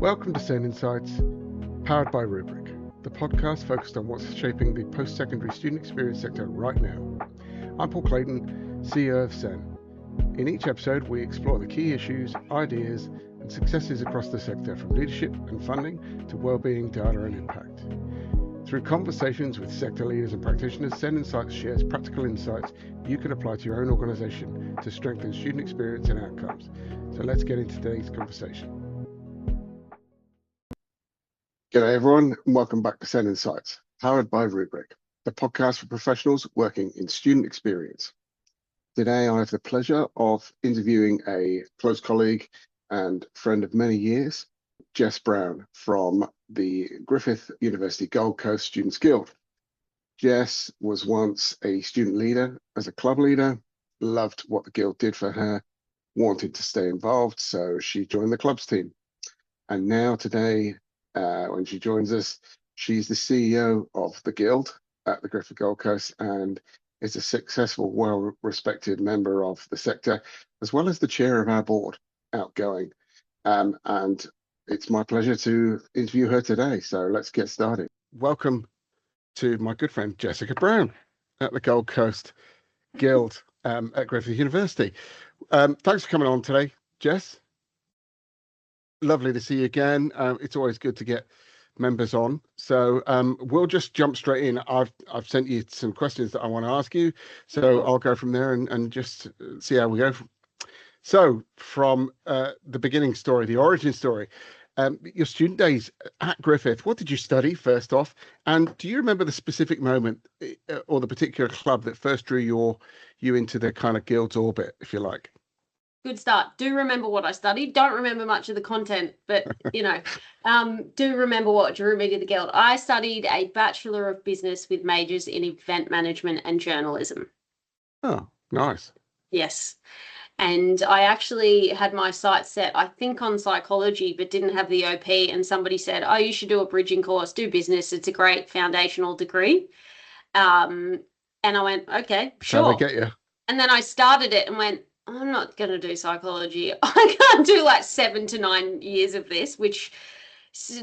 Welcome to SEN Insights, powered by Rubric, the podcast focused on what's shaping the post-secondary student experience sector right now. I'm Paul Clayton, CEO of SEN. In each episode, we explore the key issues, ideas, and successes across the sector, from leadership and funding to wellbeing, data, and impact. Through conversations with sector leaders and practitioners, SEN Insights shares practical insights you can apply to your own organisation to strengthen student experience and outcomes. So let's get into today's conversation. G'day everyone, and welcome back to SEN Insights, powered by Rubric, the podcast for professionals working in student experience. Today I have the pleasure of interviewing a close colleague and friend of many years, Jess Brown from the Griffith University Gold Coast Students Guild. Jess was once a student leader as a club leader, loved what the Guild did for her, wanted to stay involved, so she joined the clubs team. And now today, when she joins us, she's the CEO of the Guild at the Griffith Gold Coast and is a successful, well-respected member of the sector, as well as the chair of our board, Outgoing. And it's my pleasure to interview her today. So let's get started. Welcome to my good friend, Jessica Brown at the Gold Coast Guild at Griffith University. Thanks for coming on today, Jess. Lovely to see you again. It's always good to get members on. So we'll just jump straight in. I've sent you some questions that I want to ask you. So I'll go from there and just see how we go. So from the beginning story, the origin story, your student days at Griffith, what did you study first off? And do you remember the specific moment or the particular club that first drew you into the kind of Guild's orbit, if you like? Good start. Do remember what I studied. Don't remember much of the content, but, do remember what drew me to the Guild. I studied a Bachelor of Business with majors in event management and journalism. Oh, nice. Yes. And I actually had my sights set, I think, on psychology, but didn't have the OP. And somebody said, oh, you should do a bridging course, do business. It's a great foundational degree. And I went, okay, sure. How they get you? And then I started it and went, I'm not going to do psychology. I can't do like 7 to 9 years of this, which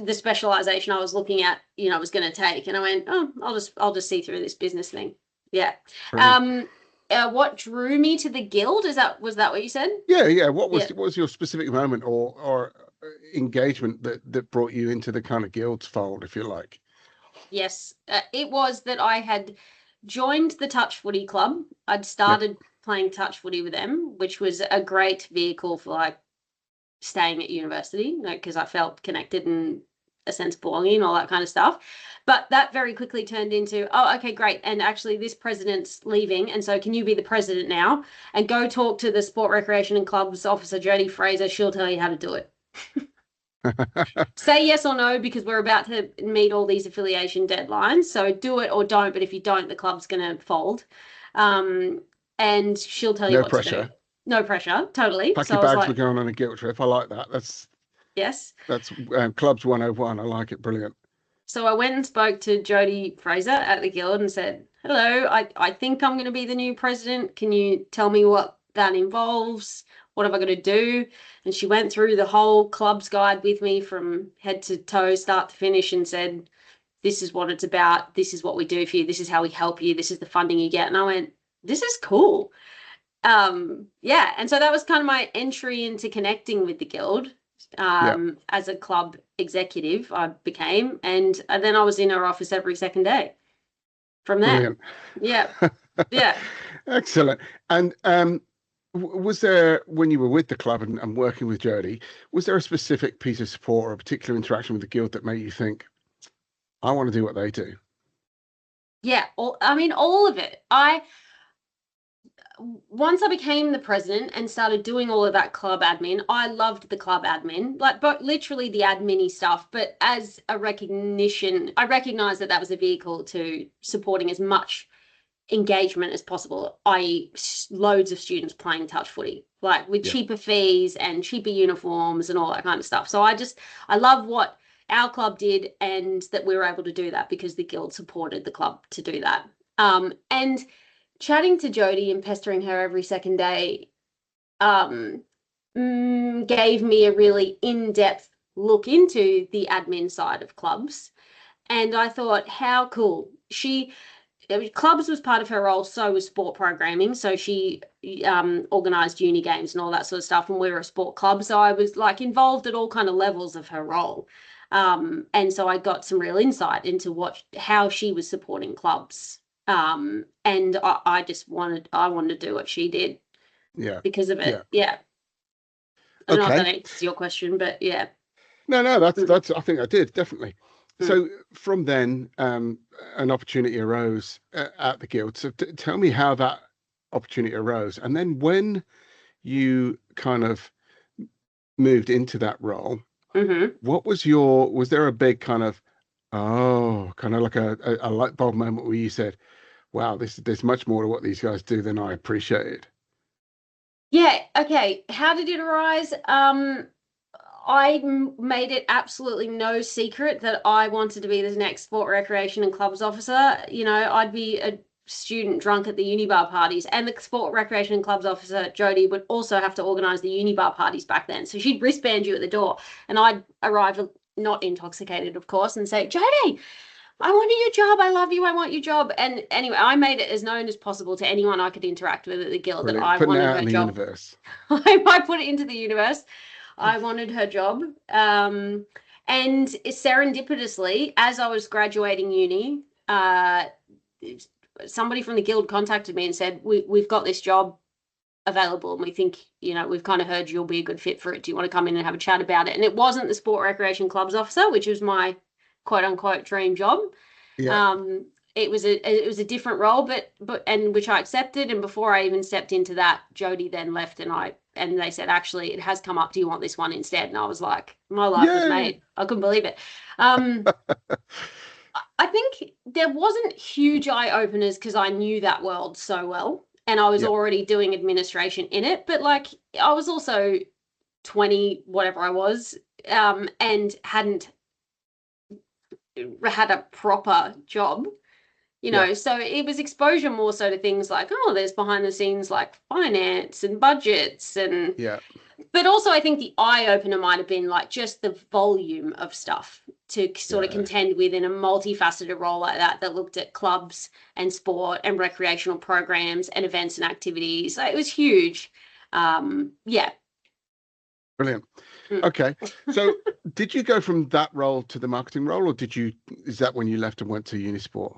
the specialization I was looking at, was going to take. And I went, oh, I'll just see through this business thing. Yeah. What drew me to the Guild? Was that what you said? Yeah. What was your specific moment or engagement that brought you into the kind of Guild's fold, if you like? Yes, it was that I had joined the touch footy club. I'd started playing touch footy with them, which was a great vehicle for like staying at university, because I felt connected and a sense of belonging and all that kind of stuff. But that very quickly turned into, oh, okay, great. And actually this president's leaving. And so can you be the president now and go talk to the Sport, Recreation and Clubs officer, Jodie Fraser. She'll tell you how to do it. Say yes or no, because we're about to meet all these affiliation deadlines. So do it or don't. But if you don't, the club's going to fold. And she'll tell you what to do. No pressure, totally. Pack your bags, we're going on a Guild trip. I like that. That's Clubs 101. I like it. Brilliant. So I went and spoke to Jodie Fraser at the Guild and said, hello, I think I'm going to be the new president. Can you tell me what that involves? What have I got to do? And she went through the whole club's guide with me from head to toe, start to finish, and said, this is what it's about. This is what we do for you. This is how we help you. This is the funding you get. And I went, this is cool. And so that was kind of my entry into connecting with the Guild. As a club executive, I became, and then I was in her office every second day from there. Brilliant. Yeah. Excellent. And was there, when you were with the club and working with Jodie, was there a specific piece of support or a particular interaction with the Guild that made you think, I want to do what they do? Yeah, all of it. Once I became the president and started doing all of that club admin, I loved the club admin, but literally the admin-y stuff. But as a recognition, I recognized that was a vehicle to supporting as much engagement as possible, i.e. loads of students playing touch footy, like with cheaper fees and cheaper uniforms and all that kind of stuff. So I love what our club did, and that we were able to do that because the Guild supported the club to do that. And chatting to Jodie and pestering her every second day gave me a really in-depth look into the admin side of clubs. And I thought, how cool. Clubs was part of her role, so was sport programming. So she organised uni games and all that sort of stuff. And we were a sport club. So I was like involved at all kind of levels of her role. And so I got some real insight into how she was supporting clubs. And I wanted to do what she did. Yeah. Because of it. Yeah. I don't know if that answers your question, but yeah. No, that's. I think I did, definitely. So from then, an opportunity arose at the Guild. So tell me how that opportunity arose, and then when you kind of moved into that role, what was there a big kind of like a light bulb moment where you said, "Wow, there's much more to what these guys do than I appreciated"? Yeah. Okay. How did it arise? I made it absolutely no secret that I wanted to be the next sport, recreation and clubs officer. You know, I'd be a student drunk at the unibar parties, and the sport, recreation and clubs officer, Jody, would also have to organise the unibar parties back then. So she'd wristband you at the door, and I'd arrive not intoxicated, of course, and say, Jody, I want your job. I love you. I want your job. And anyway, I made it as known as possible to anyone I could interact with at the Guild. Brilliant. That I Putting wanted it out her in the job. universe. I put it into the universe. I wanted her job. And serendipitously, as I was graduating uni, somebody from the Guild contacted me and said, we've got this job available, and we think, you know, we've kind of heard you'll be a good fit for it. Do you want to come in and have a chat about it? And it wasn't the sport, recreation, clubs officer, which was my quote unquote dream job. Yeah. It was a different role, but which I accepted. And before I even stepped into that, Jody then left, and they said, actually, it has come up. Do you want this one instead? And I was like, my life was made. I couldn't believe it. I think there wasn't huge eye openers because I knew that world so well, and I was already doing administration in it. But like, I was also 20, whatever I was, and hadn't had a proper job. You know, so it was exposure more so to things like, there's behind the scenes like finance and budgets and but also I think the eye opener might have been like just the volume of stuff to sort of contend with in a multifaceted role like that looked at clubs and sport and recreational programs and events and activities. So it was huge. Brilliant. Okay. So did you go from that role to the marketing role, or is that when you left and went to Unisport?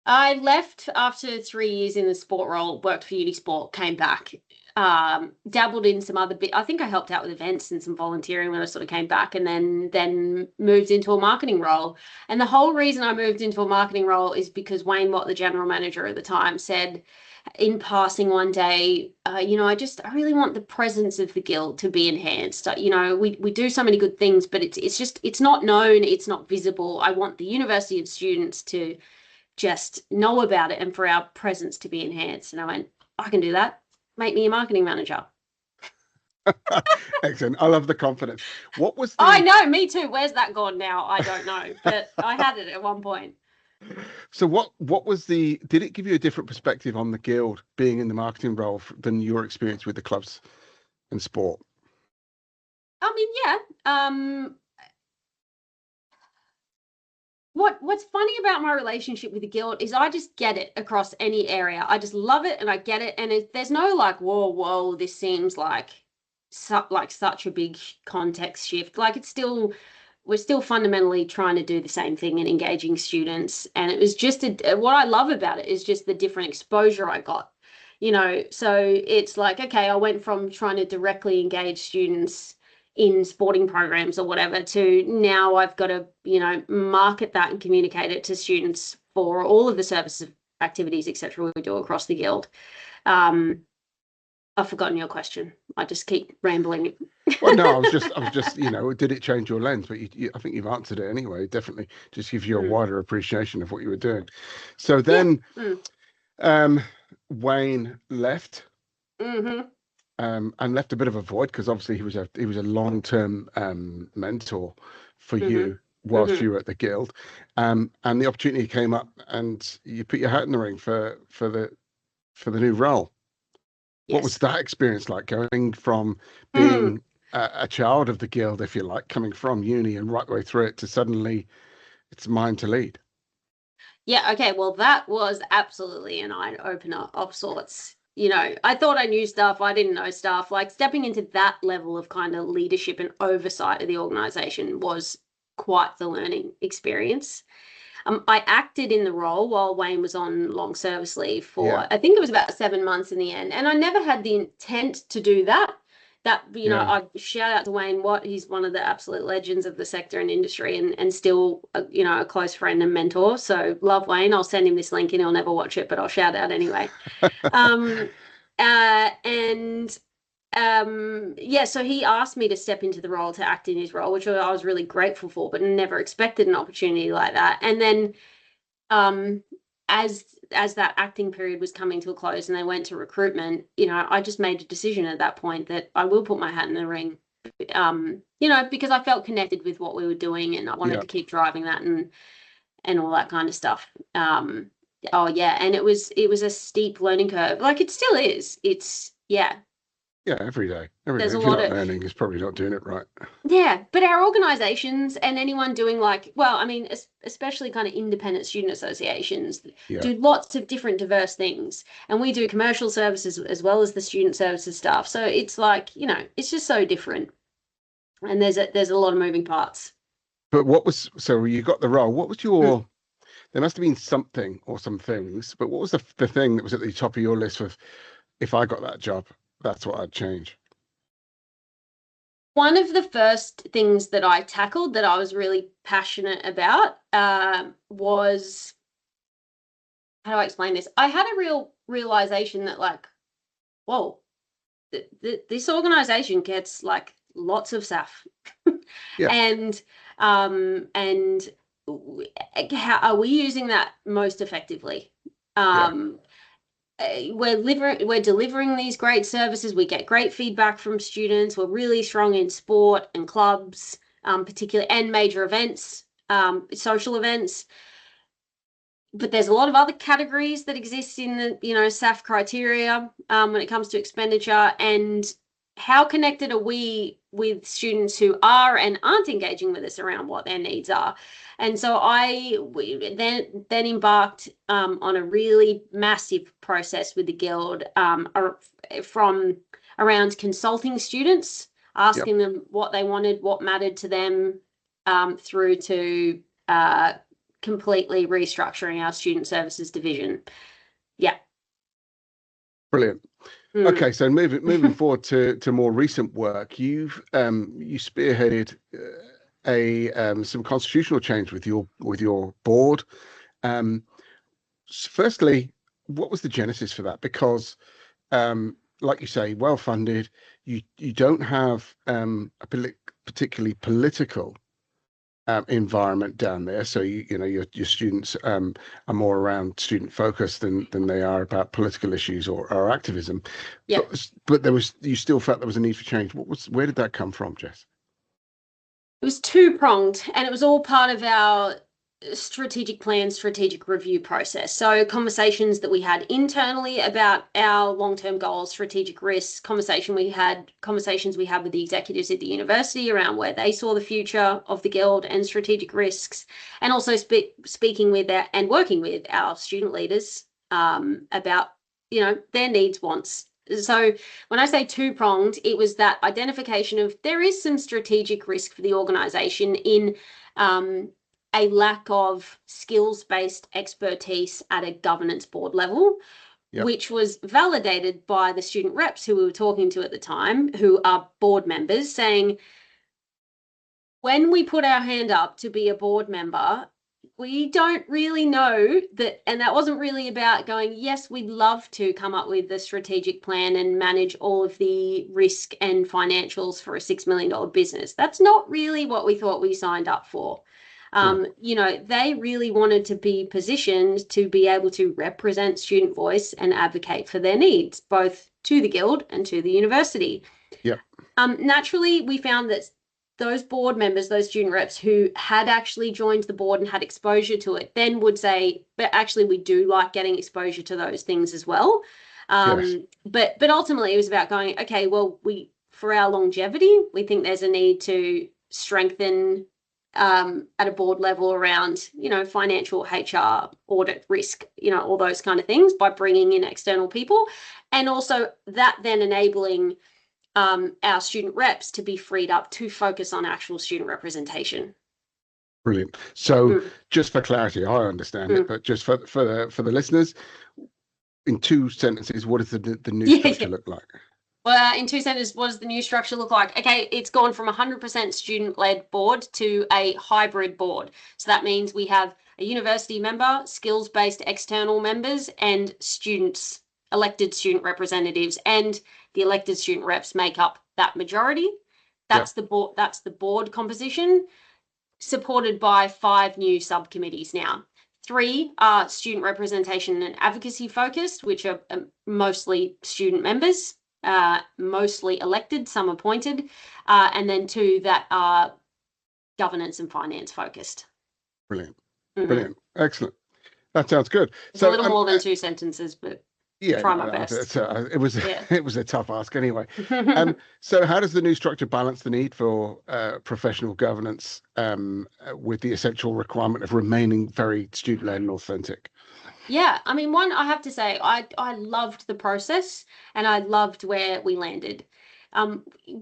I left after 3 years in the sport role, worked for Unisport, came back, dabbled in some other bit. I think I helped out with events and some volunteering when I sort of came back, and then moved into a marketing role. And the whole reason I moved into a marketing role is because Wayne Watt, the general manager at the time, said in passing one day, I really want the presence of the Guild to be enhanced. You know, we do so many good things, but it's not known, it's not visible. I want the university and students to just know about it and for our presence to be enhanced. And I went, I can do that. Make me a marketing manager. Excellent. I love the confidence. What was I know, me too. Where's that gone now? I don't know, but I had it at one point. So what was did it give you a different perspective on the Guild being in the marketing role than your experience with the clubs and sport? I mean, yeah. What's funny about my relationship with the Guild is I just get it across any area. I just love it and I get it. And there's no like, whoa, this seems like such a big context shift. Like we're still fundamentally trying to do the same thing and engaging students. And it was just what I love about it is just the different exposure I got, you know. So it's like, okay, I went from trying to directly engage students in sporting programs or whatever to now I've got to, market that and communicate it to students for all of the services, activities, etc. we do across the Guild. I've forgotten your question. I just keep rambling. Well, no, I was just, did it change your lens? But I think you've answered it anyway. Definitely just gives you a wider appreciation of what you were doing. So then Wayne left. And left a bit of a void because obviously he was a long-term mentor for you whilst you were at the Guild, and the opportunity came up and you put your hat in the ring for the new role. Yes. What was that experience like, going from being a child of the guild, if you like, coming from uni and right the way through it to suddenly it's mine to lead. Yeah, okay, well, that was absolutely an eye-opener of sorts. You know, I thought I knew stuff, I didn't know stuff. Like stepping into that level of kind of leadership and oversight of the organization was quite the learning experience. I acted in the role while Wayne was on long service leave for, I think it was about 7 months in the end. And I never had the intent to do that. I shout out to Wayne Watt. He's one of the absolute legends of the sector and industry and still, a close friend and mentor. So love Wayne. I'll send him this link and he'll never watch it, but I'll shout out anyway. So he asked me to step into the role, to act in his role, which I was really grateful for, but never expected an opportunity like that. And then as that acting period was coming to a close and they went to recruitment, I just made a decision at that point that I will put my hat in the ring, because I felt connected with what we were doing and I wanted to keep driving that and all that kind of stuff. And it was a steep learning curve. Like it still is. Yeah, every day. There's If you're not learning, it's probably not doing it right. Yeah, but our organisations and anyone doing especially kind of independent student associations do lots of different diverse things. And we do commercial services as well as the student services stuff. So it's like, it's just so different. And there's a lot of moving parts. But so you got the role. What was there must have been something or some things, but what was the thing that was at the top of your list of, if I got that job, that's what I'd change? One of the first things that I tackled that I was really passionate about was, how do I explain this? I had a real realization that this organization gets like lots of SAF. And how are we using that most effectively? We're delivering these great services. We get great feedback from students. We're really strong in sport and clubs, particularly, and major events, social events. But there's a lot of other categories that exist in the, SAF criteria when it comes to expenditure. And how connected are we with students who are and aren't engaging with us around what their needs are? And so we then embarked on a really massive process with the Guild from around consulting students, asking them what they wanted, what mattered to them, through to completely restructuring our student services division. Yeah. Brilliant. Okay, so moving forward to more recent work, you spearheaded some constitutional change with your board. Firstly, what was the genesis for that? Because, like you say, well funded, you don't have a particularly political environment down there, so your students are more around student focused than they are about political issues or activism. But you still felt there was a need for change. Where did that come from, Jess? It was two-pronged, and it was all part of our strategic plan, strategic review process. So conversations that we had internally about our long-term goals, strategic risks, conversations we had with the executives at the university around where they saw the future of the Guild and strategic risks, and also speaking with and working with our student leaders about their needs, wants. So when I say two-pronged, it was that identification of there is some strategic risk for the organisation in a lack of skills-based expertise at a governance board level, which was validated by the student reps who we were talking to at the time, who are board members, saying, when we put our hand up to be a board member, we don't really know that, and that wasn't really about going, yes, we'd love to come up with a strategic plan and manage all of the risk and financials for a $6 million business. That's not really what we thought we signed up for. They really wanted to be positioned to be able to represent student voice and advocate for their needs, both to the Guild and to the university. Naturally, we found that those board members, those student reps who had actually joined the board and had exposure to it, then would say, but actually we do like getting exposure to those things as well. But ultimately it was about going, okay, well, we for our longevity. We think there's a need to strengthen at a board level around, financial, HR, audit, risk, all those kind of things by bringing in external people. And also that then enabling our student reps to be freed up to focus on actual student representation. Brilliant. So just for clarity, I understand it, but just for the listeners, in 2 sentences, what does the new structure look like? Well, in 2 sentences, what does the new structure look like? Okay, it's gone from 100% student-led board to a hybrid board. So that means we have a university member, skills-based external members, and students, elected student representatives, and the elected student reps make up that majority. That's the board. That's the board composition, supported by 5 new subcommittees now. 3 are student representation and advocacy focused, which are mostly student members. Mostly elected, some appointed, and then 2 that are governance and finance focused. Brilliant. Brilliant. Excellent. That sounds good. It's a little more than 2 sentences, but try my best. It was a tough ask anyway. So how does the new structure balance the need for professional governance with the essential requirement of remaining very student-led and authentic? Yeah, I mean, one, I have to say, I loved the process and I loved where we landed,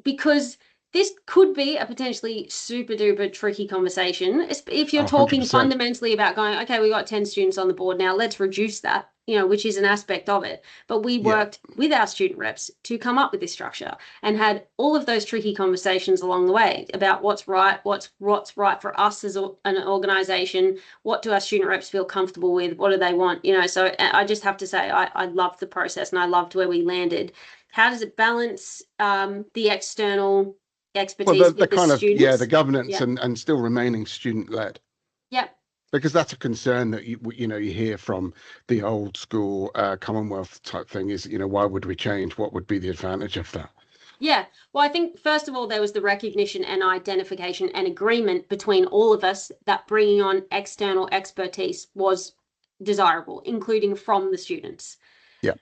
because this could be a potentially super duper tricky conversation. If you're talking 100%. fundamentally about going, okay, we got 10 students on the board now, let's reduce that, which is an aspect of it. But we worked with our student reps to come up with this structure and had all of those tricky conversations along the way about what's right, what's right for us as an organisation, what do our student reps feel comfortable with, what do they want, So I just have to say I loved the process and I loved where we landed. How does it balance the external expertise with the kind students? The governance and still remaining student-led? Yep. Because that's a concern that you hear from the old school Commonwealth type thing is, why would we change? What would be the advantage of that? Yeah, well, I think first of all, there was the recognition and identification and agreement between all of us that bringing on external expertise was desirable, including from the students. Yeah.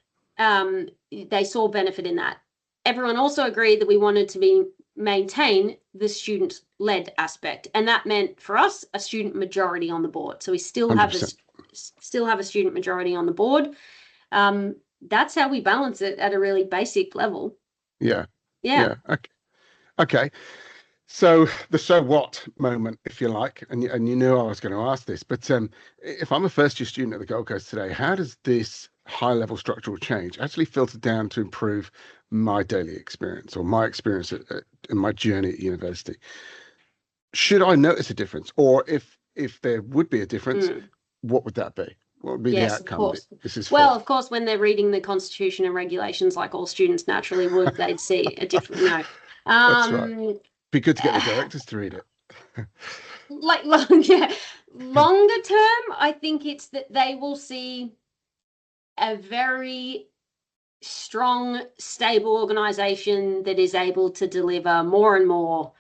They saw benefit in that. Everyone also agreed that we wanted to maintain the student-led aspect, and that meant for us a student majority on the board. So we still have a student majority on the board. That's how we balance it at a really basic level. Yeah. Okay. So the so what moment, if you like, and you knew I was going to ask this, but if I'm a first year student at the Gold Coast today, how does this high level structural change actually filter down to improve my daily experience or my experience in my journey at university? Should I notice a difference, or if there would be a difference, what would that be? What would be the outcome? Of course, when they're reading the Constitution and regulations, like all students naturally would, they'd see a different. No, that's right. Be good to get the directors to read it. Longer term, I think it's that they will see a very strong, stable organisation that is able to deliver more and more,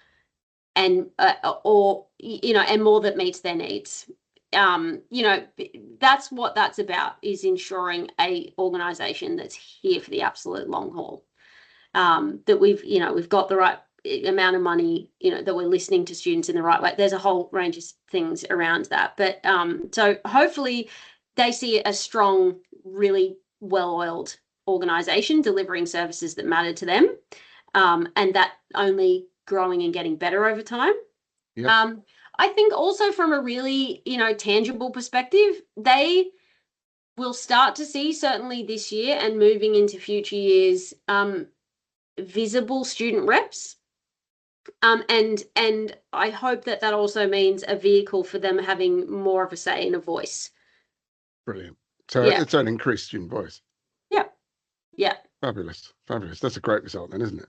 and and more that meets their needs. That's what that's about, is ensuring a organisation that's here for the absolute long haul. That we've got the right amount of money, that we're listening to students in the right way. There's a whole range of things around that, but so hopefully they see a strong, really well-oiled organisation delivering services that matter to them, and that only growing and getting better over time. I think also from a really tangible perspective, they will start to see, certainly this year and moving into future years, visible student reps. And I hope that also means a vehicle for them having more of a say and a voice. Brilliant. So it's an increased student voice. Yeah. Fabulous. That's a great result then, isn't it?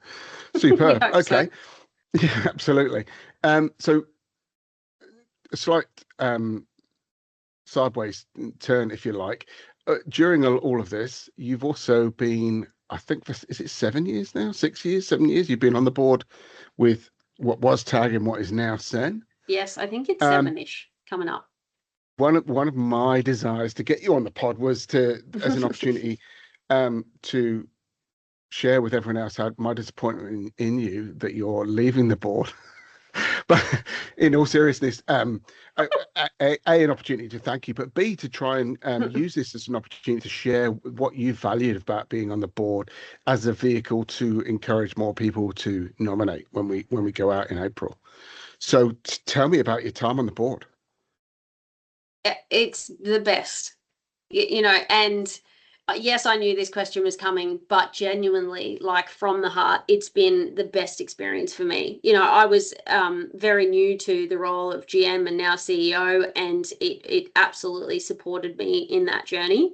Superb. Okay. So. Yeah, absolutely. So a slight sideways turn, if you like. During all of this, you've also been, I think, is it 7 years now? 6 years, 7 years? You've been on the board with what was TAG and what is now SEN. Yes, I think it's 7-ish coming up. One of my desires to get you on the pod was as an opportunity to share with everyone else my disappointment in you that you're leaving the board. But in all seriousness, an opportunity to thank you, but B, to try and use this as an opportunity to share what you valued about being on the board as a vehicle to encourage more people to nominate when we go out in April. So tell me about your time on the board. It's the best, and yes, I knew this question was coming, but genuinely, like from the heart, it's been the best experience for me. I was very new to the role of GM and now CEO, and it absolutely supported me in that journey.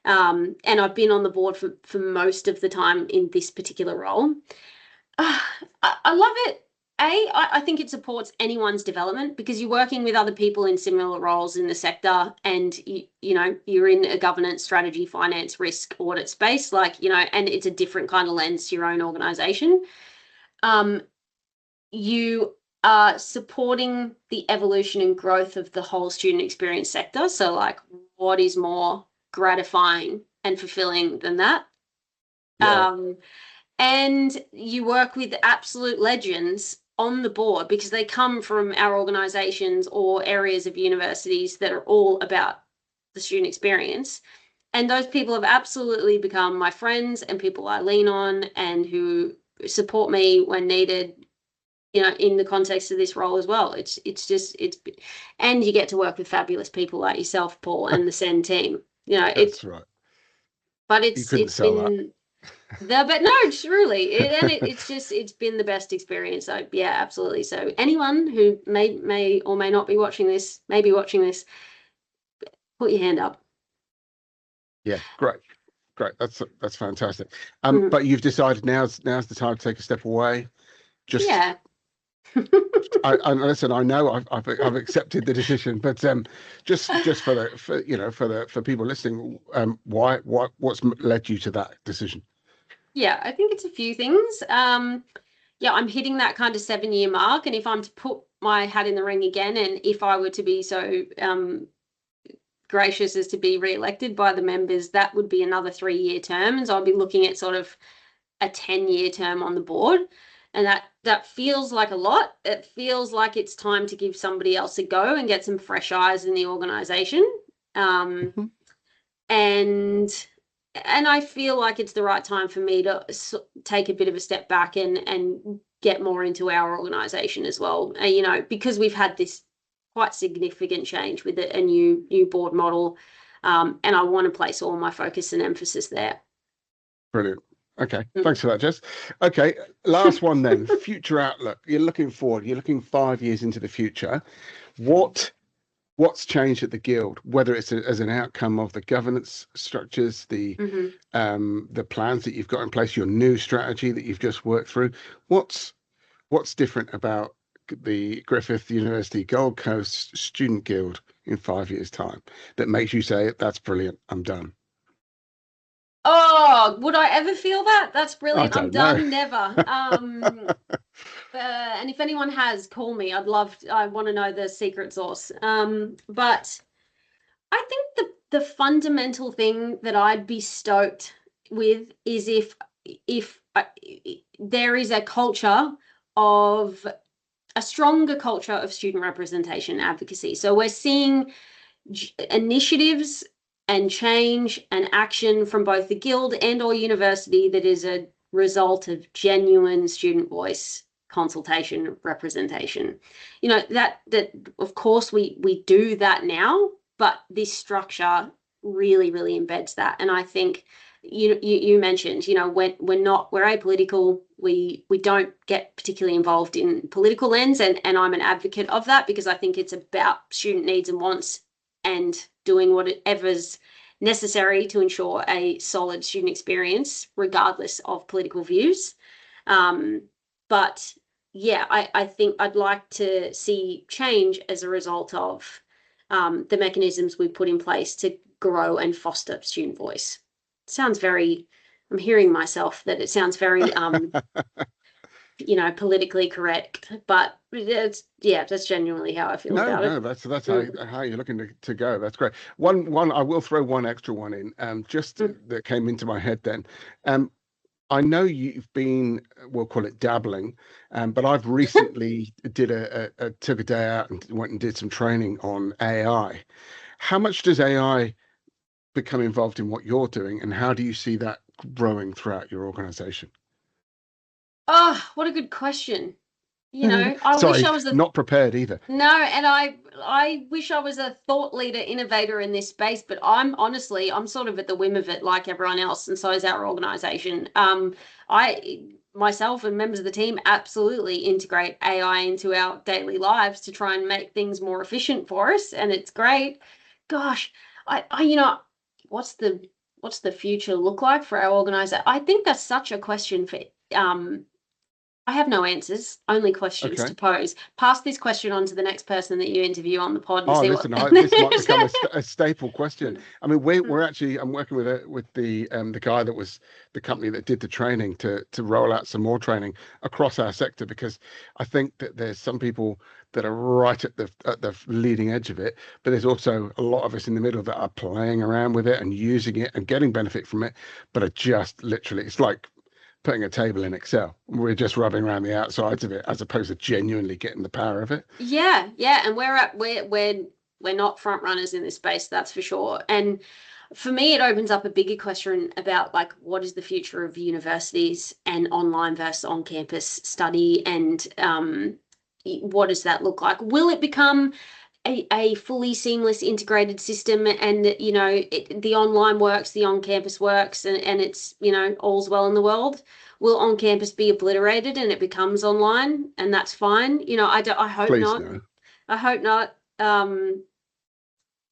And I've been on the board for most of the time in this particular role. I love it. I think it supports anyone's development because you're working with other people in similar roles in the sector, and you're in a governance, strategy, finance, risk, audit space, and it's a different kind of lens to your own organization. You are supporting the evolution and growth of the whole student experience sector. So what is more gratifying and fulfilling than that? Yeah. And you work with absolute legends on the board because they come from our organizations or areas of universities that are all about the student experience. And those people have absolutely become my friends and people I lean on and who support me when needed, in the context of this role as well. And you get to work with fabulous people like yourself, Paul, and the SEN team. That's right. But you couldn't it's sell been but no, truly, it's been the best experience. So yeah, absolutely. So anyone who may or may not be watching this, put your hand up. Yeah, great. That's fantastic. But you've decided now's the time to take a step away. Yeah. Listen, I know I've accepted the decision, but just for people listening, what's led you to that decision? Yeah, I think it's a few things. I'm hitting that kind of 7-year mark, and if I'm to put my hat in the ring again, and if I were to be so gracious as to be re-elected by the members, that would be another 3-year term, and so I'll be looking at sort of a 10-year term on the board, and that feels like a lot. It feels like it's time to give somebody else a go and get some fresh eyes in the organization. And I feel like it's the right time for me to take a bit of a step back and get more into our organisation as well. Because we've had this quite significant change with a new board model, and I want to place all my focus and emphasis there. Brilliant. Okay, thanks for that, Jess. Okay, last one then. Future outlook. You're looking forward. You're looking 5 years into the future. What's changed at the Guild, whether it's as an outcome of the governance structures, the plans that you've got in place, your new strategy that you've just worked through? What's different about the Griffith University Gold Coast Student Guild in 5 years' time that makes you say, that's brilliant, I'm done? Oh, would I ever feel that? That's brilliant. I'm done. Never. And if anyone has, call me. I want to know the secret sauce. But I think the fundamental thing that I'd be stoked with is if there is a stronger culture of student representation advocacy. So we're seeing initiatives and change and action from both the Guild and or university that is a result of genuine student voice, consultation, representation. That of course we do that now, but this structure really, really embeds that. And I think you mentioned, we're apolitical. We don't get particularly involved in political lens, and I'm an advocate of that because I think it's about student needs and wants and doing whatever's necessary to ensure a solid student experience, regardless of political views. But yeah, I think I'd like to see change as a result of the mechanisms we put in place to grow and foster student voice. I'm hearing myself that it sounds very politically correct, but that's genuinely how I feel about it. No, that's how you're looking to go. That's great. One I will throw one extra one in, that came into my head then. I know you've been, we'll call it dabbling, but I've recently took a day out and went and did some training on AI. How much does AI become involved in what you're doing, and how do you see that growing throughout your organization? Oh, what a good question. I wish Sorry, I was a not prepared either. no, and I wish I was a thought leader, innovator in this space, but I'm sort of at the whim of it like everyone else, and so is our organization. I myself and members of the team absolutely integrate AI into our daily lives to try and make things more efficient for us, and it's great. Gosh, what's the future look like for our organization? I think that's such a question for I have no answers, only questions Okay. to pose. Pass this question on to the next person that you interview on the pod and Oh, see what. listen, this might become a staple question. I mean, we're Mm. actually, I'm working with the guy that was the company that did the training to roll out some more training across our sector, because I think that there's some people that are right at the leading edge of it, but there's also a lot of us in the middle that are playing around with it and using it and getting benefit from it, but are just literally, it's like putting a table in Excel. We're just rubbing around the outsides of it as opposed to genuinely getting the power of it. Yeah, and we're not front runners in this space, that's for sure. And for me, it opens up a bigger question about like what is the future of universities and online versus on-campus study, and what does that look like? Will it become a fully seamless integrated system, and the online works, the on-campus works, and it's all's well in the world? Will on-campus be obliterated and it becomes online, and that's fine? I hope Please not. no. I hope not.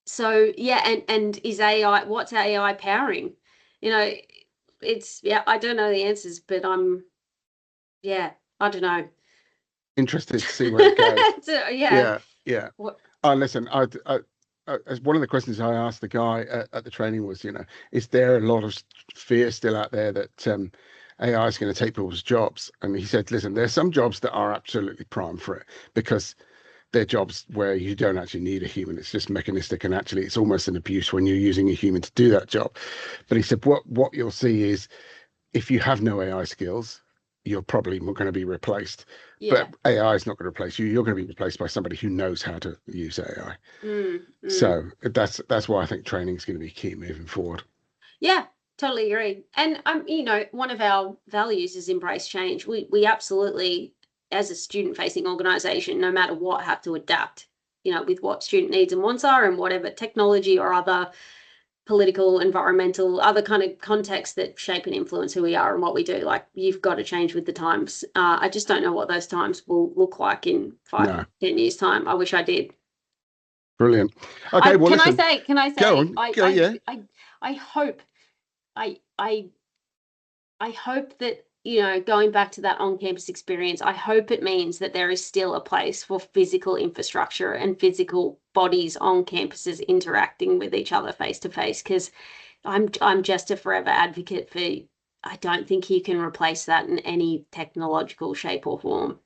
So yeah, and is AI, what's AI powering? You know, I don't know the answers, but yeah, I don't know. Interested to see where it goes. So, yeah. Yeah, yeah. What, Oh, listen, as one of the questions I asked the guy at the training was, is there a lot of fear still out there that AI is going to take people's jobs? And he said, listen, there's some jobs that are absolutely prime for it because they're jobs where you don't actually need a human. It's just mechanistic, and actually it's almost an abuse when you're using a human to do that job. But he said, what you'll see is if you have no AI skills, you're probably going to be replaced. yeah. But AI is not going to replace you. You're going to be replaced by somebody who knows how to use AI. Mm, mm. So that's why I think training is going to be key moving forward. Yeah, totally agree. And one of our values is embrace change. We absolutely, as a student-facing organization, no matter what, have to adapt, with what student needs and wants are, and whatever technology or other political, environmental, other kind of contexts that shape and influence who we are and what we do. Like, you've got to change with the times. I just don't know what those times will look like in 5, No, 10 years time. I wish I did. brilliant. Okay, well, Can I listen, say, go on. Go, yeah. I hope, I, I, I hope that, going back to that on-campus experience, I hope it means that there is still a place for physical infrastructure and physical bodies on campuses interacting with each other face to face, because I'm just a forever advocate for, I don't think you can replace that in any technological shape or form.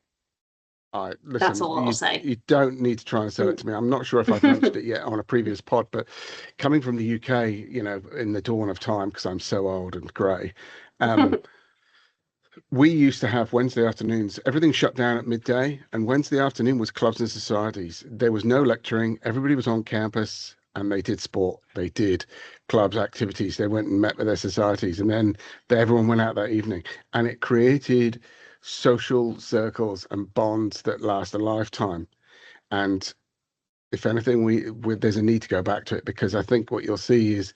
All right, That's listen, all I'll say. you don't need to try and sell it to me. I'm not sure if I've mentioned it yet on a previous pod, but coming from the UK, in the dawn of time, because I'm so old and grey, we used to have Wednesday afternoons, everything shut down at midday, and Wednesday afternoon was clubs and societies. There was no lecturing. Everybody was on campus and they did sport. They did clubs, activities. They went and met with their societies, and then everyone went out that evening. And it created social circles and bonds that last a lifetime. And if anything, there's a need to go back to it, because I think what you'll see is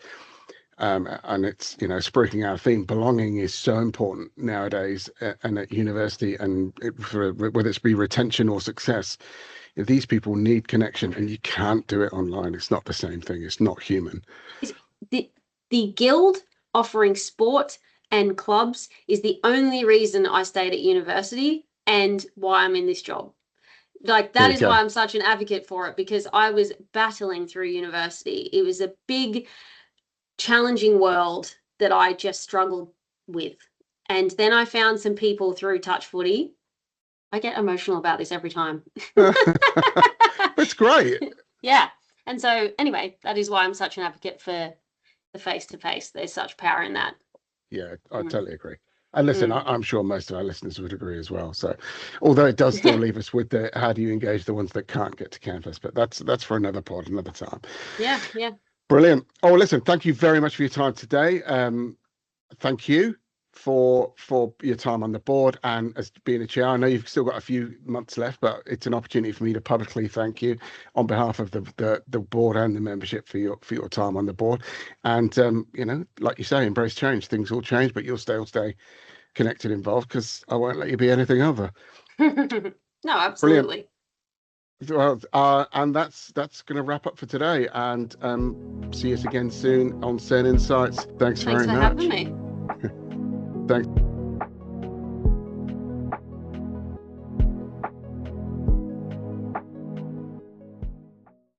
and it's speaking our theme, belonging is so important nowadays, and at university, and whether it's be retention or success, these people need connection, and you can't do it online. It's not the same thing. It's not human. The, the guild offering sport and clubs is the only reason I stayed at university and why I'm in this job. Like, There that you is go. why I'm such an advocate for it, because I was battling through university. It was a big, challenging world that I just struggled with. And then I found some people through touch footy. I get emotional about this every time. It's great. Yeah. And so anyway, that is why I'm such an advocate for the face to face. There's such power in that. Yeah, I totally agree. And listen, I'm sure most of our listeners would agree as well. So, although it does still leave us with the how do you engage the ones that can't get to campus, but that's for another pod, another time. Yeah. Brilliant. Oh, listen, thank you very much for your time today. Thank you for your time on the board and as being a chair. I know you've still got a few months left, but it's an opportunity for me to publicly thank you on behalf of the board and the membership for your time on the board. And you know, like you say, embrace change. Things will change, but you'll stay connected, involved, because I won't let you be anything other. No, absolutely. Brilliant. Well, and that's going to wrap up for today. And see us again soon on SEN Insights. Thanks very much. Thanks for having me.